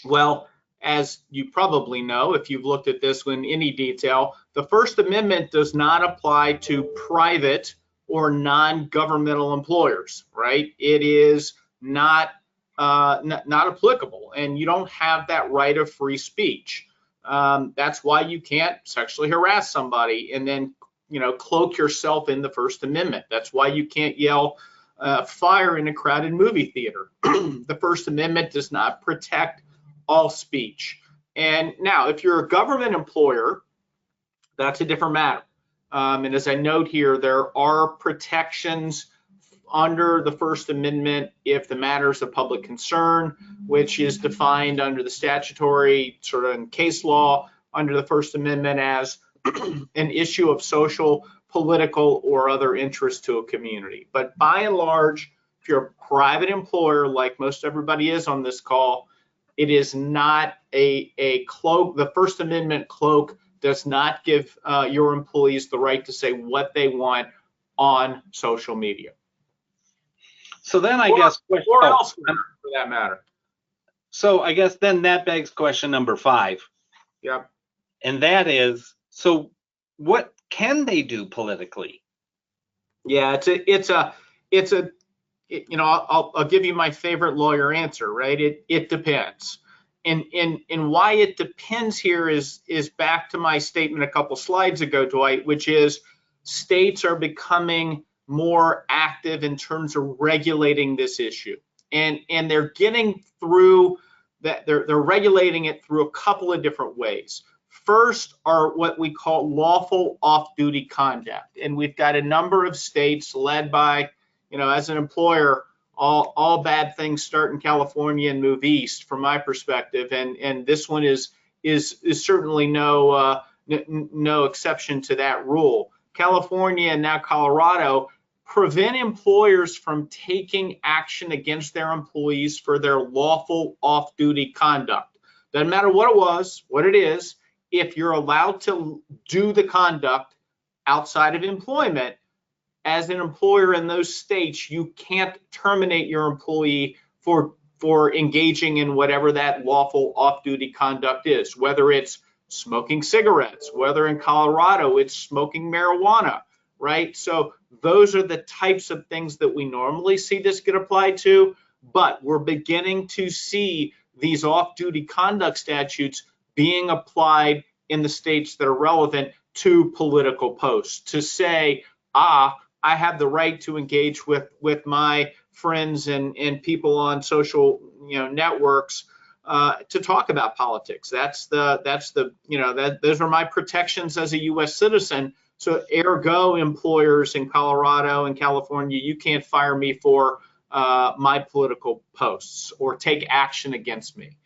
Well, as you probably know, if you've looked at this in any detail, the First Amendment does not apply to private or non-governmental employers, right? It is not applicable, and you don't have that right of free speech. That's why you can't sexually harass somebody and then cloak yourself in the First Amendment. That's why you can't yell fire in a crowded movie theater. The First Amendment does not protect all speech. And now, if you're a government employer, that's a different matter. And as I note here, there are protections under the First Amendment if the matter is of public concern, which is defined under the statutory sort of in case law under the First Amendment as an issue of social, political, or other interest to a community. But by and large, if you're a private employer, like most everybody is on this call, it is not a cloak. The First Amendment cloak does not give your employees the right to say what they want on social media. So then or elsewhere, for that matter. So I guess then that begs question number 5. Yep. And that is, so what can they do politically? Yeah, I'll give you my favorite lawyer answer, right? It depends. And why it depends here is back to my statement a couple slides ago, Dwight, which is states are becoming more active in terms of regulating this issue. And they're getting through that, they're regulating it through a couple of different ways. First are what we call lawful off-duty conduct. And we've got a number of states led by, as an employer, all bad things start in California and move east, from my perspective, and this one is certainly no exception to that rule. California and now Colorado prevent employers from taking action against their employees for their lawful off-duty conduct. Doesn't matter what it was, what it is, if you're allowed to do the conduct outside of employment, as an employer in those states, you can't terminate your employee for engaging in whatever that lawful off-duty conduct is, whether it's smoking cigarettes, whether in Colorado it's smoking marijuana, right? So those are the types of things that we normally see this get applied to, but we're beginning to see these off-duty conduct statutes being applied in the states that are relevant to political posts, to say, I have the right to engage with my friends and people on social networks to talk about politics. Those are my protections as a U.S. citizen. So ergo, employers in Colorado and California, you can't fire me for my political posts or take action against me.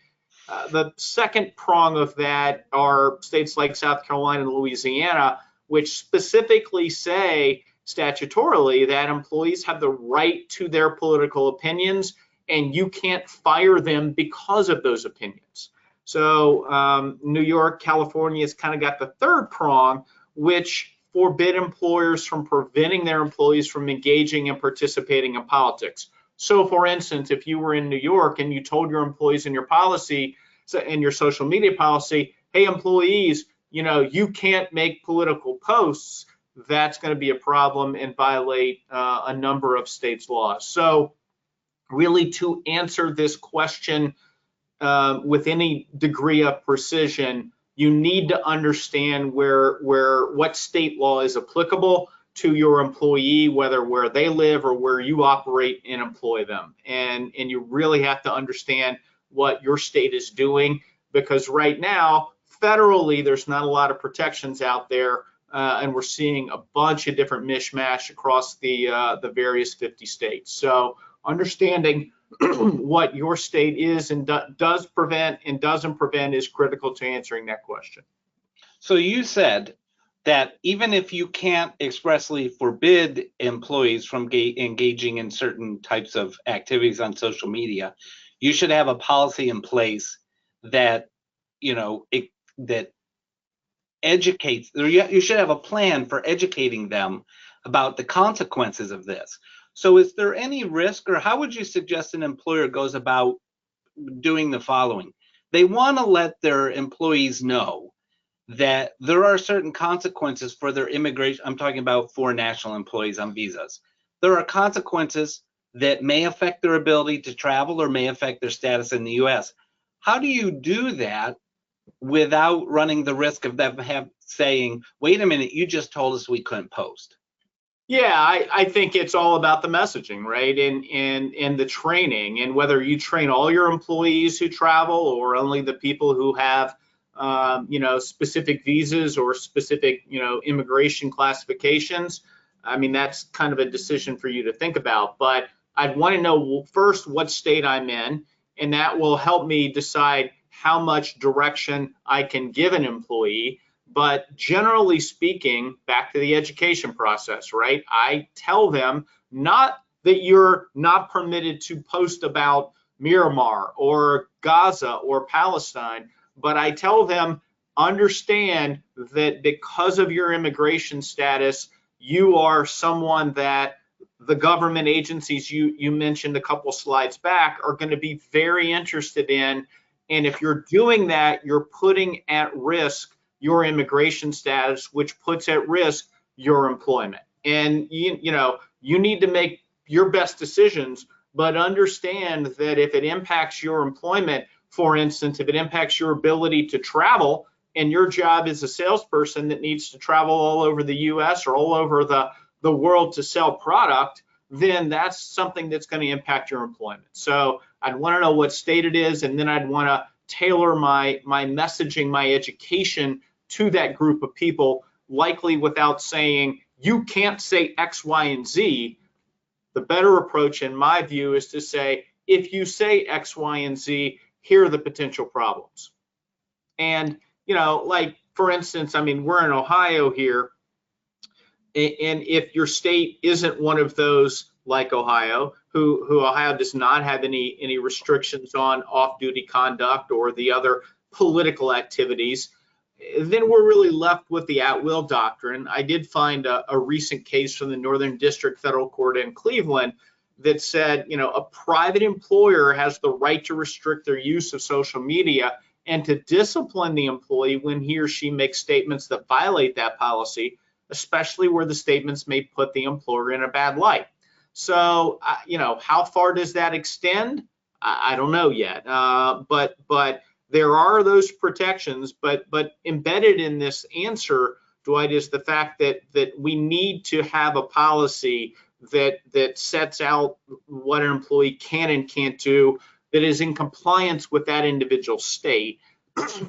The second prong of that are states like South Carolina and Louisiana, which specifically say statutorily that employees have the right to their political opinions, and you can't fire them because of those opinions. So New York, California has kind of got the third prong, which forbid employers from preventing their employees from engaging and participating in politics. So for instance, if you were in New York and you told your employees in your policy, in your social media policy, hey, employees, you can't make political posts, that's going to be a problem and violate a number of states' laws. So really, to answer this question with any degree of precision, you need to understand what state law is applicable to your employee, whether where they live or where you operate and employ them. And you really have to understand what your state is doing, because right now, federally, there's not a lot of protections out there. And we're seeing a bunch of different mishmash across the various 50 states. So understanding what your state is and does prevent and doesn't prevent is critical to answering that question. So you said that even if you can't expressly forbid employees from engaging in certain types of activities on social media, you should have a policy in place that, that educates, or you should have a plan for educating them about the consequences of this. So is there any risk, or how would you suggest an employer goes about doing the following? They want to let their employees know that there are certain consequences for their immigration. I'm talking about foreign national employees on visas. There are consequences that may affect their ability to travel or may affect their status in the U.S. How do you do that without running the risk of them saying, wait a minute, you just told us we couldn't post? Yeah, I think it's all about the messaging, right? And the training, and whether you train all your employees who travel or only the people who have specific visas or specific immigration classifications. I mean, that's kind of a decision for you to think about. But I'd want to know first what state I'm in, and that will help me decide how much direction I can give an employee. But generally speaking, back to the education process, right? I tell them not that you're not permitted to post about Myanmar or Gaza or Palestine, but I tell them, understand that because of your immigration status, you are someone that the government agencies you mentioned a couple slides back are going to be very interested in. And if you're doing that, you're putting at risk your immigration status, which puts at risk your employment. And you need to make your best decisions, but understand that if it impacts your employment, for instance, if it impacts your ability to travel, and your job is a salesperson that needs to travel all over the US or all over the world to sell product, then that's something that's going to impact your employment. So I'd want to know what state it is, and then I'd want to tailor my messaging, my education to that group of people, likely without saying, you can't say X, Y, and Z. The better approach, in my view, is to say, if you say X, Y, and Z, here are the potential problems. And, like, for instance, I mean, we're in Ohio here, and if your state isn't one of those like Ohio, who Ohio does not have any restrictions on off-duty conduct or the other political activities, then we're really left with the at-will doctrine. I did find a recent case from the Northern District Federal Court in Cleveland that said, a private employer has the right to restrict their use of social media and to discipline the employee when he or she makes statements that violate that policy, especially where the statements may put the employer in a bad light. So, how far does that extend? I don't know yet, but there are those protections. But embedded in this answer, Dwight, is the fact that we need to have a policy that sets out what an employee can and can't do, that is in compliance with that individual state.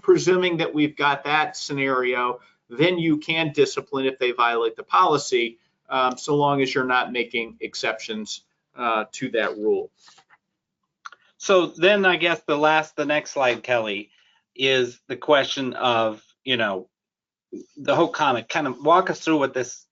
Presuming that we've got that scenario, then you can discipline if they violate the policy, so long as you're not making exceptions to that rule. So then I guess the next slide, Kelly, is the question of, the whole comment. Kind of walk us through what this,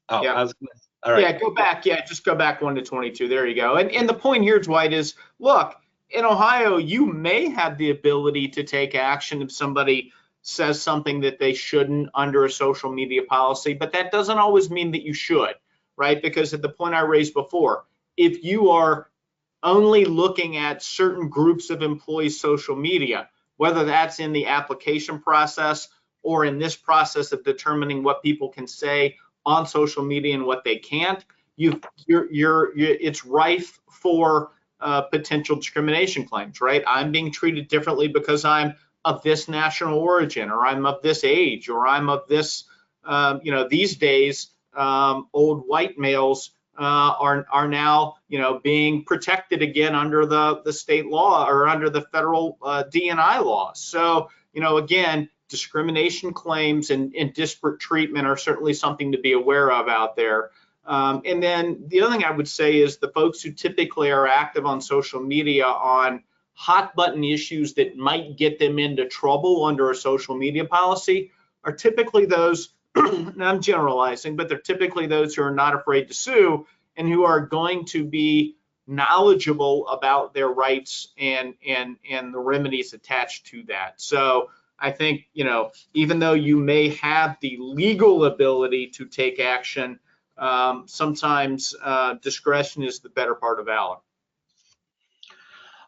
all right. Yeah, go back. Yeah, just go back 1 to 22. There you go. And the point here, Dwight, is, look, in Ohio, you may have the ability to take action if somebody says something that they shouldn't under a social media policy, but that doesn't always mean that you should, right? Because at the point I raised before, if you are only looking at certain groups of employees' social media, whether that's in the application process or in this process of determining what people can say on social media and what they can't, it's rife for potential discrimination claims, right? I'm being treated differently because I'm of this national origin, or I'm of this age, or I'm of this, these days, old white males are now, being protected again under the state law or under the federal D&I laws. So, again, discrimination claims and disparate treatment are certainly something to be aware of out there. And then the other thing I would say is the folks who typically are active on social media on hot button issues that might get them into trouble under a social media policy are typically those, and I'm generalizing, but they're typically those who are not afraid to sue and who are going to be knowledgeable about their rights and the remedies attached to that. So I think, even though you may have the legal ability to take action, sometimes discretion is the better part of valor.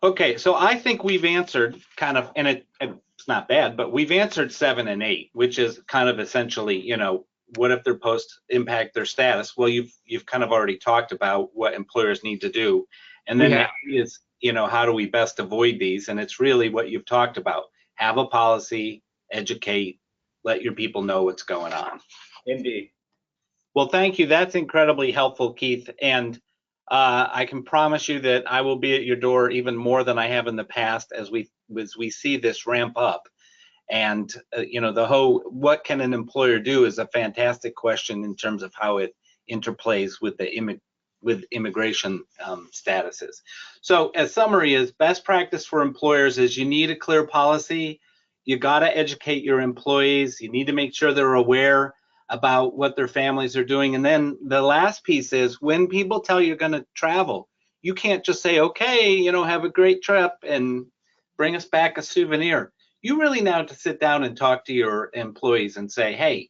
Okay, so I think we've answered kind of, and it's not bad, but we've answered 7 and 8, which is kind of essentially, what if their posts impact their status? Well, you've kind of already talked about what employers need to do, and then that is, how do we best avoid these? And it's really what you've talked about: have a policy, educate, let your people know what's going on. Indeed. Well, thank you. That's incredibly helpful, Keith. And I can promise you that I will be at your door even more than I have in the past as we see this ramp up. And the whole what can an employer do is a fantastic question in terms of how it interplays with immigration statuses. So as summary is, best practice for employers is you need a clear policy. You got to educate your employees. You need to make sure they're aware about what their families are doing. And then the last piece is, when people tell you you're going to travel, you can't just say, okay, have a great trip and bring us back a souvenir. You really now have to sit down and talk to your employees and say, hey,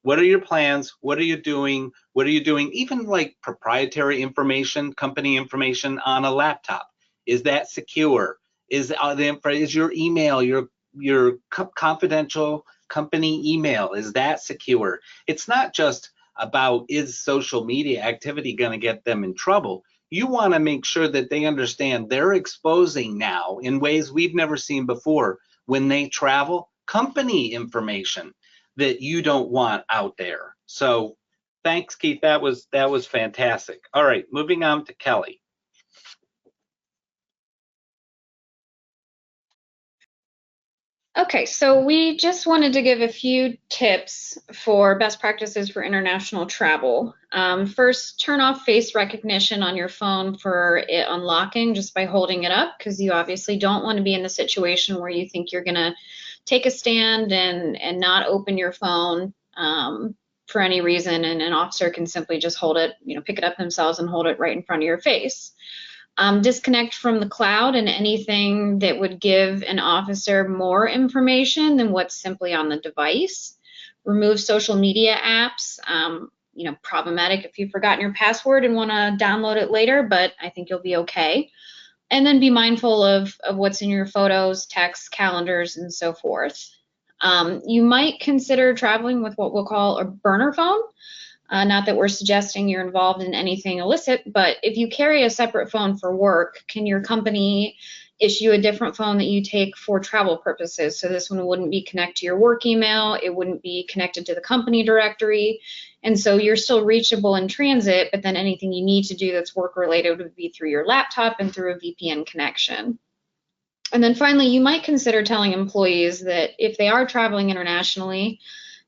what are your plans? What are you doing? What are you doing? Even like proprietary information, company information on a laptop. Is that secure? Is your email, your confidential company email, is that secure? It's not just about, is social media activity going to get them in trouble? You want to make sure that they understand they're exposing now in ways we've never seen before when they travel company information that you don't want out there. So thanks, Keith. That was fantastic. All right, moving on to Kelly. Okay, so we just wanted to give a few tips for best practices for international travel. First, turn off face recognition on your phone for it unlocking just by holding it up, because you obviously don't want to be in the situation where you think you're going to take a stand and not open your phone for any reason, and an officer can simply just hold it, pick it up themselves and hold it right in front of your face. Disconnect from the cloud and anything that would give an officer more information than what's simply on the device. Remove social media apps. Problematic if you've forgotten your password and want to download it later, but I think you'll be okay. And then be mindful of what's in your photos, texts, calendars, and so forth. You might consider traveling with what we'll call a burner phone. Not that we're suggesting you're involved in anything illicit, but if you carry a separate phone for work, can your company issue a different phone that you take for travel purposes? So this one wouldn't be connected to your work email, it wouldn't be connected to the company directory, and so you're still reachable in transit, but then anything you need to do that's work related would be through your laptop and through a VPN connection. And then finally, you might consider telling employees that if they are traveling internationally,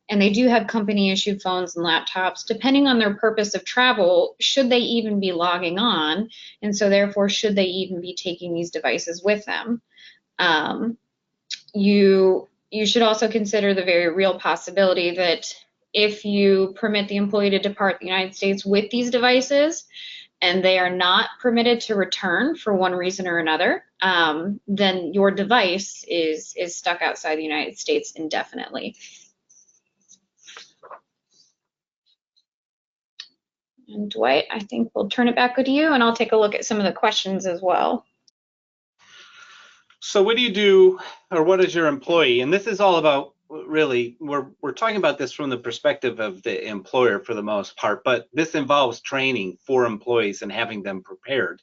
and they do have company issued phones and laptops, depending on their purpose of travel, should they even be logging on? And so therefore, should they even be taking these devices with them? You should also consider the very real possibility that if you permit the employee to depart the United States with these devices and they are not permitted to return for one reason or another, then your device is stuck outside the United States indefinitely. And Dwight, I think we'll turn it back to you, and I'll take a look at some of the questions as well. So what do you do, or what is your employee? And this is all about, really, we're talking about this from the perspective of the employer for the most part, but this involves training for employees and having them prepared.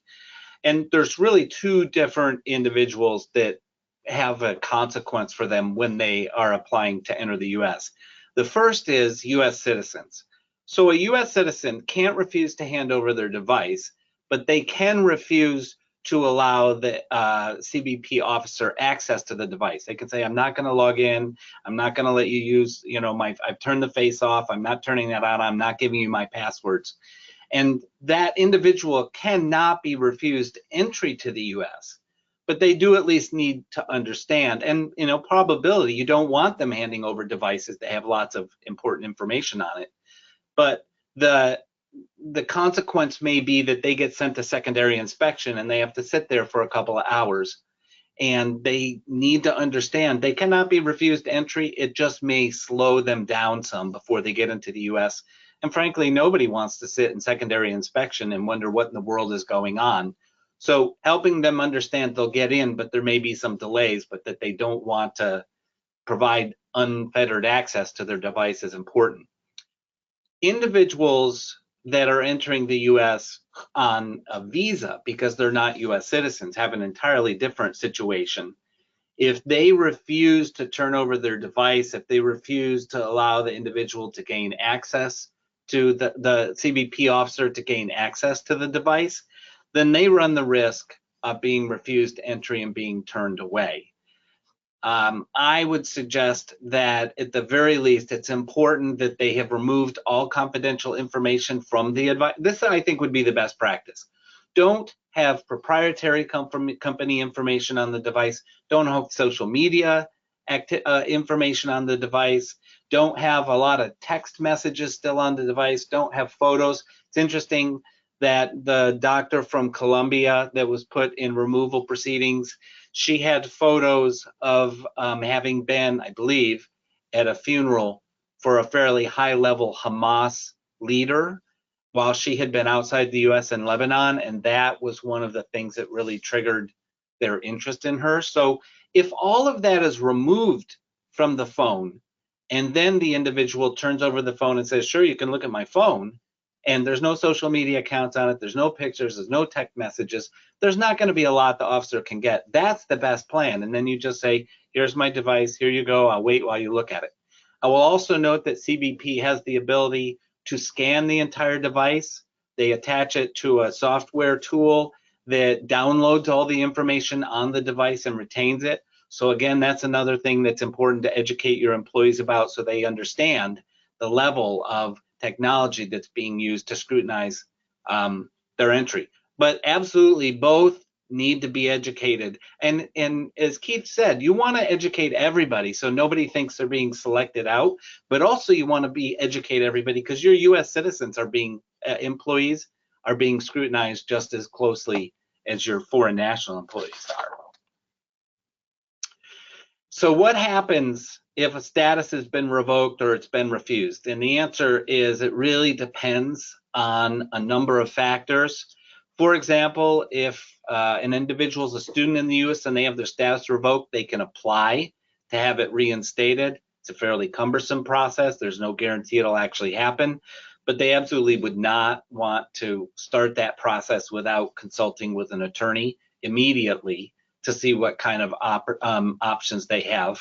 And there's really two different individuals that have a consequence for them when they are applying to enter the U.S. The first is U.S. citizens. So a U.S. citizen can't refuse to hand over their device, but they can refuse to allow the CBP officer access to the device. They can say, I'm not going to log in. I'm not going to let you use, I've turned the face off. I'm not turning that on. I'm not giving you my passwords. And that individual cannot be refused entry to the U.S., but they do at least need to understand. And, probability, you don't want them handing over devices that have lots of important information on it. But the consequence may be that they get sent to secondary inspection and they have to sit there for a couple of hours. And they need to understand they cannot be refused entry. It just may slow them down some before they get into the U.S. And frankly, nobody wants to sit in secondary inspection and wonder what in the world is going on. So helping them understand they'll get in, but there may be some delays, but that they don't want to provide unfettered access to their device is important. Individuals that are entering the U.S. on a visa because they're not U.S. citizens have an entirely different situation. If they refuse to turn over their device, if they refuse to allow the individual to gain access to the CBP officer to gain access to the device, then they run the risk of being refused entry and being turned away. I would suggest that at the very least, it's important that they have removed all confidential information from the advice. This, I think, would be the best practice. Don't have proprietary company information on the device. Don't have social media information on the device. Don't have a lot of text messages still on the device. Don't have photos. It's interesting that the doctor from Colombia that was put in removal proceedings, she had photos of having been, I believe, at a funeral for a fairly high-level Hamas leader while she had been outside the U.S. and Lebanon, and that was one of the things that really triggered their interest in her. So if all of that is removed from the phone, and then the individual turns over the phone and says, sure, you can look at my phone, and there's no social media accounts on it, there's no pictures, there's no text messages, there's not going to be a lot the officer can get. That's the best plan. And then you just say, here's my device, here you go, I'll wait while you look at it. I will also note that CBP has the ability to scan the entire device. They attach it to a software tool that downloads all the information on the device and retains it. So again, that's another thing that's important to educate your employees about, so they understand the level of technology that's being used to scrutinize their entry. But absolutely, both need to be educated. And as Keith said, you want to educate everybody so nobody thinks they're being selected out, but also you want to educate everybody because your U.S. citizens are being, employees are being scrutinized just as closely as your foreign national employees are. So what happens if a status has been revoked or it's been refused? And the answer is it really depends on a number of factors. For example, if an individual is a student in the U.S. and they have their status revoked, they can apply to have it reinstated. It's a fairly cumbersome process. There's no guarantee it'll actually happen, but they absolutely would not want to start that process without consulting with an attorney immediately to see what kind of options they have.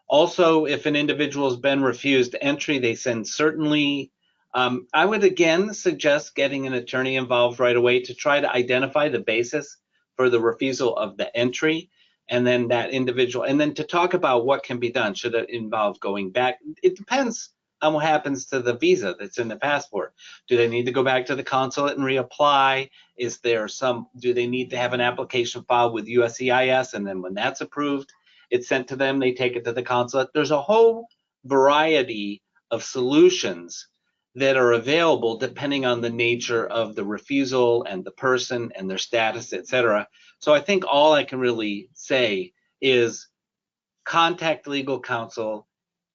Also, if an individual has been refused entry, they can certainly, I would again suggest getting an attorney involved right away to try to identify the basis for the refusal of the entry, and then that individual, and then to talk about what can be done. Should it involve going back? It depends on what happens to the visa that's in the passport. Do they need to go back to the consulate and reapply? Is there do they need to have an application filed with USCIS, and then when that's approved, it's sent to them, they take it to the consulate? There's a whole variety of solutions that are available depending on the nature of the refusal and the person and their status, etc. So I think all I can really say is contact legal counsel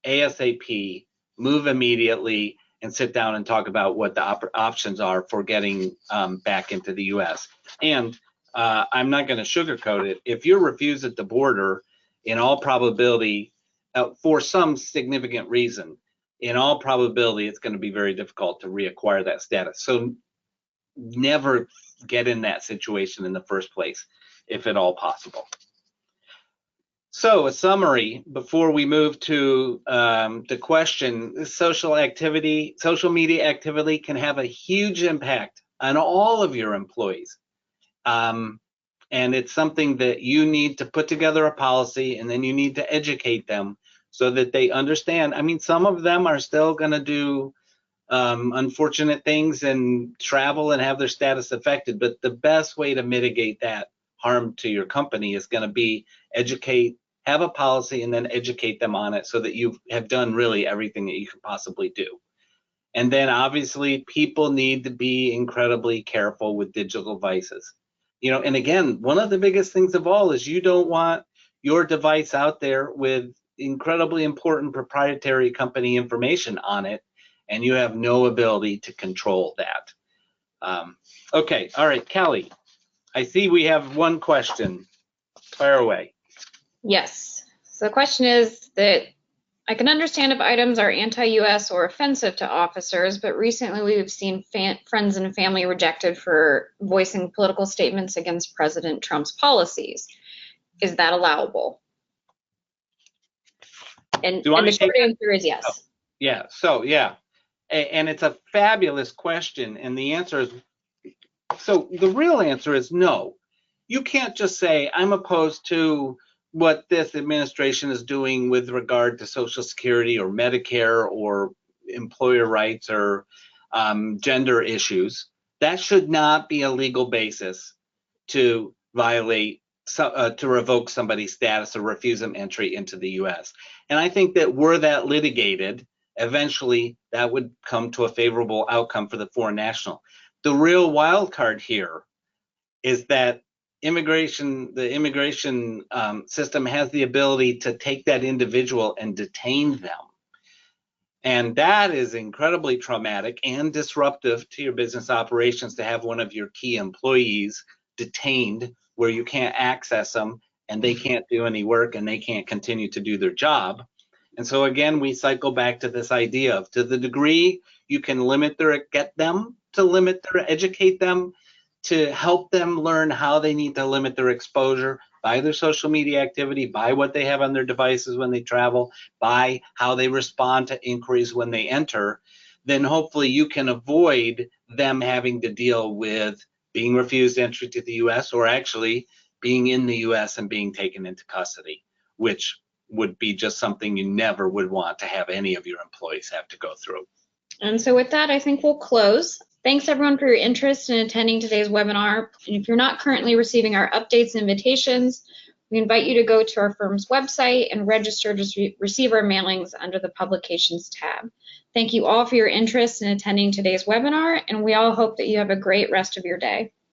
ASAP, move immediately, and sit down and talk about what the options are for getting back into the U.S. And I'm not going to sugarcoat it. If you're refused at the border, in all probability, for some significant reason, in all probability, it's going to be very difficult to reacquire that status. So never get in that situation in the first place, if at all possible. So a summary before we move to the question: social media activity can have a huge impact on all of your employees. And it's something that you need to put together a policy, and then you need to educate them so that they understand. I mean, some of them are still going to do unfortunate things and travel and have their status affected, but the best way to mitigate that harm to your company is going to be educate, have a policy, and then educate them on it so that you have done really everything that you can possibly do. And then obviously people need to be incredibly careful with digital devices. You know, and again, one of the biggest things of all is you don't want your device out there with incredibly important proprietary company information on it, and you have no ability to control that. Okay, all right, Kelly, I see we have one question. Fire away. Yes. So the question is that I can understand if items are anti-US or offensive to officers, but recently we've seen friends and family rejected for voicing political statements against President Trump's policies. Is that allowable? And the short answer is yes. Oh, yeah, so yeah. And it's a fabulous question, and the answer is, so the real answer is no. You can't just say, I'm opposed to what this administration is doing with regard to Social Security or Medicare or employer rights or gender issues. That should not be a legal basis to violate, to revoke somebody's status or refuse them entry into the U.S. And I think that were that litigated, eventually that would come to a favorable outcome for the foreign national. The real wild card here is that the immigration system has the ability to take that individual and detain them. And that is incredibly traumatic and disruptive to your business operations, to have one of your key employees detained where you can't access them and they can't do any work and they can't continue to do their job. And so again, we cycle back to this idea of, to the degree you can educate them, to help them learn how they need to limit their exposure by their social media activity, by what they have on their devices when they travel, by how they respond to inquiries when they enter, then hopefully you can avoid them having to deal with being refused entry to the U.S. or actually being in the U.S. and being taken into custody. which would be just something you never would want to have any of your employees have to go through. And so with that, I think we'll close. Thanks everyone for your interest in attending today's webinar. And if you're not currently receiving our updates and invitations, we invite you to go to our firm's website and register to receive our mailings under the Publications tab. Thank you all for your interest in attending today's webinar, and we all hope that you have a great rest of your day.